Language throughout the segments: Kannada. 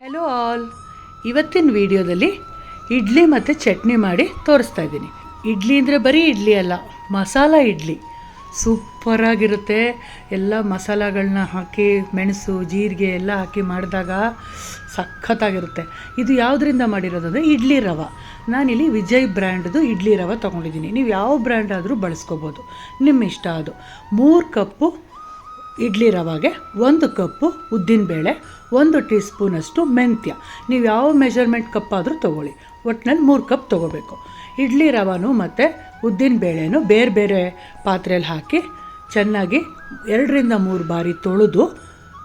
ಹೆಲೋ ಆಲ್, ಇವತ್ತಿನ ವಿಡಿಯೋದಲ್ಲಿ ಇಡ್ಲಿ ಮತ್ತು ಚಟ್ನಿ ಮಾಡಿ ತೋರಿಸ್ತಾ ಇದ್ದೀನಿ. ಇಡ್ಲಿ ಅಂದರೆ ಬರೀ ಇಡ್ಲಿ ಅಲ್ಲ, ಮಸಾಲ ಇಡ್ಲಿ ಸೂಪರಾಗಿರುತ್ತೆ. ಎಲ್ಲ ಮಸಾಲಗಳನ್ನ ಹಾಕಿ ಮೆಣಸು ಜೀರಿಗೆ ಎಲ್ಲ ಹಾಕಿ ಮಾಡಿದಾಗ ಸಖತ್ತಾಗಿರುತ್ತೆ. ಇದು ಯಾವುದರಿಂದ ಮಾಡಿರೋದು ಅಂದರೆ ಇಡ್ಲಿ ರವೆ. ನಾನಿಲ್ಲಿ ವಿಜಯ್ ಬ್ರ್ಯಾಂಡ್ದು ಇಡ್ಲಿ ರವೆ ತೊಗೊಂಡಿದ್ದೀನಿ. ನೀವು ಯಾವ ಬ್ರ್ಯಾಂಡ್ ಆದರೂ ಬಳಸ್ಕೋಬೋದು, ನಿಮ್ಮ ಇಷ್ಟ. ಅದು 3 ಕಪ್ಪು ಇಡ್ಲಿ ರವೆಗೆ 1 ಕಪ್ಪು ಉದ್ದಿನಬೇಳೆ, 1 ಟೀ ಸ್ಪೂನಷ್ಟು ಮೆಂತ್ಯ. ನೀವು ಯಾವ ಮೆಷರ್ಮೆಂಟ್ ಕಪ್ ಆದರೂ ತೊಗೊಳ್ಳಿ, ಒಟ್ಟಿನಲ್ಲಿ 3 ಕಪ್ ತೊಗೋಬೇಕು. ಇಡ್ಲಿ ರವೆನೂ ಮತ್ತು ಉದ್ದಿನಬೇಳೆನೂ ಬೇರೆ ಬೇರೆ ಪಾತ್ರೆಯಲ್ಲಿ ಹಾಕಿ ಚೆನ್ನಾಗಿ 2ರಿಂದ 3 ಬಾರಿ ತೊಳೆದು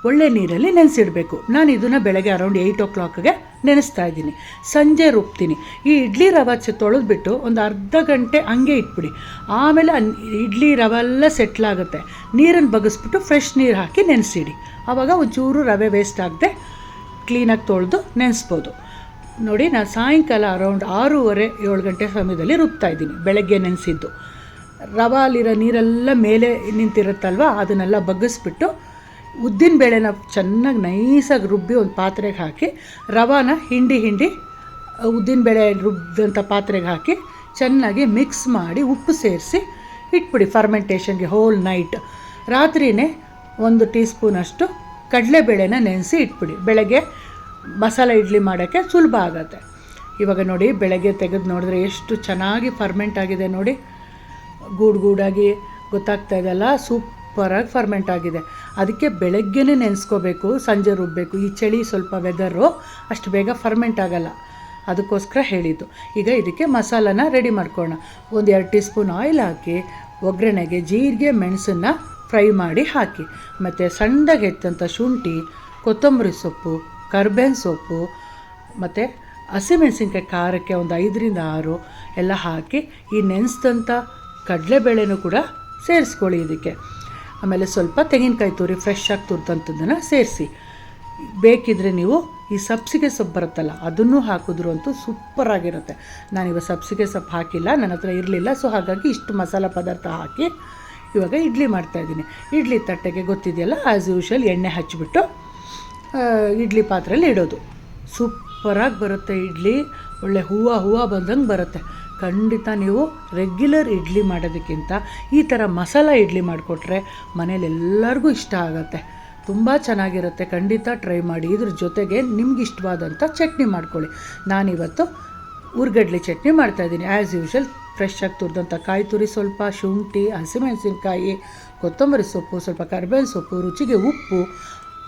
ಒಳ್ಳೆ ನೀರಲ್ಲಿ ನೆನೆಸಿಡಬೇಕು. ನಾನು ಇದನ್ನು ಬೆಳಗ್ಗೆ ಅರೌಂಡ್ 8 o'clockಗೆ ನೆನೆಸ್ತಾ ಇದ್ದೀನಿ. ಸಂಜೆ ರುಬ್ತೀನಿ. ಈ ಇಡ್ಲಿ ರವೆ ತೊಳೆದ್ಬಿಟ್ಟು ಒಂದು ಅರ್ಧ ಗಂಟೆ ಹಂಗೆ ಇಟ್ಬಿಡಿ. ಆಮೇಲೆ ಇಡ್ಲಿ ರವೆ ಎಲ್ಲ ಸೆಟ್ಲಾಗುತ್ತೆ. ನೀರನ್ನು ಬಗ್ಗಿಸ್ಬಿಟ್ಟು ಫ್ರೆಶ್ ನೀರು ಹಾಕಿ ನೆನೆಸಿಡಿ. ಆವಾಗ ಒಂಚೂರು ರವೆ ವೇಸ್ಟ್ ಆಗದೆ ಕ್ಲೀನಾಗಿ ತೊಳೆದು ನೆನೆಸ್ಬೋದು. ನೋಡಿ, ನಾನು ಸಾಯಂಕಾಲ ಅರೌಂಡ್ 6:30-7 ಗಂಟೆ ಸಮಯದಲ್ಲಿ ರುಬ್ತಾಯಿದ್ದೀನಿ. ಬೆಳಗ್ಗೆ ನೆನೆಸಿದ್ದು ರವೆ ಅಲ್ಲಿರೋ ನೀರೆಲ್ಲ ಮೇಲೆ ನಿಂತಿರುತ್ತಲ್ವ, ಅದನ್ನೆಲ್ಲ ಬಗ್ಗಿಸ್ಬಿಟ್ಟು ಉದ್ದಿನಬೇಳೆನ ಚೆನ್ನಾಗಿ ನೈಸಾಗಿ ರುಬ್ಬಿ ಒಂದು ಪಾತ್ರೆಗೆ ಹಾಕಿ ರವಾನ ಹಿಂಡಿ ಉದ್ದಿನಬೇಳೆ ರುಬ್ಬಿದಂಥ ಪಾತ್ರೆಗೆ ಹಾಕಿ ಚೆನ್ನಾಗಿ ಮಿಕ್ಸ್ ಮಾಡಿ ಉಪ್ಪು ಸೇರಿಸಿ ಇಟ್ಬಿಡಿ ಫರ್ಮೆಂಟೇಷನ್ಗೆ ಹೋಲ್ ನೈಟ್. ರಾತ್ರಿಯೇ 1 ಟೀ ಸ್ಪೂನಷ್ಟು ಕಡಲೆಬೇಳೆನ ನೆನೆಸಿ ಇಟ್ಬಿಡಿ. ಬೆಳಗ್ಗೆ ಮಸಾಲೆ ಇಡ್ಲಿ ಮಾಡೋಕ್ಕೆ ಸುಲಭ ಆಗುತ್ತೆ. ಇವಾಗ ನೋಡಿ, ಬೆಳಗ್ಗೆ ತೆಗೆದು ನೋಡಿದ್ರೆ ಎಷ್ಟು ಚೆನ್ನಾಗಿ ಫರ್ಮೆಂಟ್ ಆಗಿದೆ ನೋಡಿ. ಗೂಡಾಗಿ ಗೊತ್ತಾಗ್ತಾ ಇದೆಯಲ್ಲ, ಸೂಪರಾಗಿ ಫರ್ಮೆಂಟ್ ಆಗಿದೆ. ಅದಕ್ಕೆ ಬೆಳಗ್ಗೆನೇ ನೆನೆಸ್ಕೋಬೇಕು, ಸಂಜೆ ರುಬ್ಬಬೇಕು. ಈ ಚಳಿ ಸ್ವಲ್ಪ ವೆದರು ಅಷ್ಟು ಬೇಗ ಫರ್ಮೆಂಟ್ ಆಗೋಲ್ಲ, ಅದಕ್ಕೋಸ್ಕರ ಹೇಳಿದ್ದು. ಈಗ ಇದಕ್ಕೆ ಮಸಾಲಾನ ರೆಡಿ ಮಾಡ್ಕೊಳ್ಳೋಣ. 1-2 ಟೀ ಸ್ಪೂನ್ ಆಯಿಲ್ ಹಾಕಿ ಒಗ್ಗರಣೆಗೆ ಜೀರಿಗೆ ಮೆಣಸನ್ನು ಫ್ರೈ ಮಾಡಿ ಹಾಕಿ, ಮತ್ತು ಸಣ್ಣದಾಗಿ ಹೆಚ್ಚಂಥ ಶುಂಠಿ, ಕೊತ್ತಂಬರಿ ಸೊಪ್ಪು, ಕರ್ಬೇವಿನ ಸೊಪ್ಪು ಮತ್ತು ಹಸಿಮೆಣಸಿನ್ಕಾಯಿ ಖಾರಕ್ಕೆ ಒಂದು 5ರಿಂದ 6 ಎಲ್ಲ ಹಾಕಿ ಈ ನೆನೆಸಿದಂಥ ಕಡಲೆಬೇಳೆನೂ ಕೂಡ ಸೇರಿಸ್ಕೊಳ್ಳಿ ಇದಕ್ಕೆ. ಆಮೇಲೆ ಸ್ವಲ್ಪ ತೆಂಗಿನಕಾಯಿ ತುರಿ ಫ್ರೆಶ್ ಆಗಿ ತುರಿದಂಥದ್ದನ್ನು ಸೇರಿಸಿ. ಬೇಕಿದ್ದರೆ ನೀವು ಈ ಸಬ್ಸಿಗೆ ಸೊಪ್ಪು ಬರುತ್ತಲ್ಲ, ಅದನ್ನು ಹಾಕಿದ್ರು ಅಂತೂ ಸೂಪರಾಗಿರುತ್ತೆ. ನಾನಿವಾಗ ಸಬ್ಸಿಗೆ ಸೊಪ್ಪು ಹಾಕಿಲ್ಲ, ನನ್ನ ಹತ್ರ ಇರಲಿಲ್ಲ. ಸೊ ಹಾಗಾಗಿ ಇಷ್ಟು ಮಸಾಲ ಪದಾರ್ಥ ಹಾಕಿ ಇವಾಗ ಇಡ್ಲಿ ಮಾಡ್ತಾಯಿದ್ದೀನಿ. ಇಡ್ಲಿ ತಟ್ಟೆಗೆ ಗೊತ್ತಿದೆಯಲ್ಲ, ಆ್ಯಸ್ ಯೂಶುವಲ್ ಎಣ್ಣೆ ಹಚ್ಚಿಬಿಟ್ಟು ಇಡ್ಲಿ ಪಾತ್ರೆಯಲ್ಲಿ ಇಡೋದು. ಸೂಪರಾಗಿ ಬರುತ್ತೆ ಇಡ್ಲಿ, ಒಳ್ಳೆ ಹೂವು ಬಂದಂಗೆ ಬರುತ್ತೆ. ಖಂಡಿತ ನೀವು ರೆಗ್ಯುಲರ್ ಇಡ್ಲಿ ಮಾಡೋದಕ್ಕಿಂತ ಈ ಥರ ಮಸಾಲ ಇಡ್ಲಿ ಮಾಡಿಕೊಟ್ರೆ ಮನೇಲಿ ಎಲ್ಲರಿಗೂ ಇಷ್ಟ ಆಗುತ್ತೆ. ತುಂಬ ಚೆನ್ನಾಗಿರುತ್ತೆ. ಖಂಡಿತ ಟ್ರೈ ಮಾಡಿ. ಇದ್ರ ಜೊತೆಗೆ ನಿಮ್ಗೆ ಇಷ್ಟವಾದಂಥ ಚಟ್ನಿ ಮಾಡ್ಕೊಳ್ಳಿ. ನಾನಿವತ್ತು ಉರ್ಗಡ್ಲೆ ಚಟ್ನಿ ಮಾಡ್ತಾಯಿದ್ದೀನಿ. ಆ್ಯಸ್ ಯೂಶುವಲ್ ಫ್ರೆಶ್ ಆಗಿ ತುರಿದಂಥ ಕಾಯಿ ತುರಿ, ಸ್ವಲ್ಪ ಶುಂಠಿ, ಹಸಿಮೆಣಸಿನ್ಕಾಯಿ, ಕೊತ್ತಂಬರಿ ಸೊಪ್ಪು, ಸ್ವಲ್ಪ ಕರ್ಬೇವಿನ ಸೊಪ್ಪು, ರುಚಿಗೆ ಉಪ್ಪು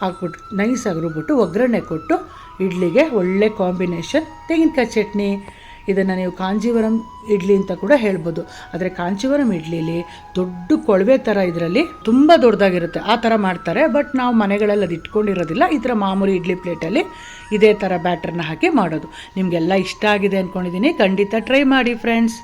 ಹಾಕ್ಬಿಟ್ಟು ನೈಸಾಗಿ ರುಬ್ಬಿಟ್ಟು ಒಗ್ಗರಣೆ ಕೊಟ್ಟು ಇಡ್ಲಿಗೆ ಒಳ್ಳೆ ಕಾಂಬಿನೇಷನ್. ತೆಂಗಿನಕಾಯಿ ಚಟ್ನಿ, ಇದನ್ನು ನೀವು ಕಾಂಜೀವರಂ ಇಡ್ಲಿ ಅಂತ ಕೂಡ ಹೇಳ್ಬೋದು. ಆದರೆ ಕಾಂಜೀವರಂ ಇಡ್ಲಿಲಿ ದೊಡ್ಡ ಕೊಳವೆ ಥರ ಇದರಲ್ಲಿ ತುಂಬ ದೊಡ್ಡದಾಗಿರುತ್ತೆ, ಆ ಥರ ಮಾಡ್ತಾರೆ. ಬಟ್ ನಾವು ಮನೆಗಳಲ್ಲಿ ಅದು ಇಟ್ಕೊಂಡಿರೋದಿಲ್ಲ. ಈ ಥರ ಮಾಮೂಲಿ ಇಡ್ಲಿ ಪ್ಲೇಟಲ್ಲಿ ಇದೇ ಥರ ಬ್ಯಾಟರ್ನ ಹಾಕಿ ಮಾಡೋದು. ನಿಮಗೆಲ್ಲ ಇಷ್ಟ ಆಗಿದೆ ಅಂದ್ಕೊಂಡಿದ್ದೀನಿ. ಖಂಡಿತ ಟ್ರೈ ಮಾಡಿ ಫ್ರೆಂಡ್ಸ್.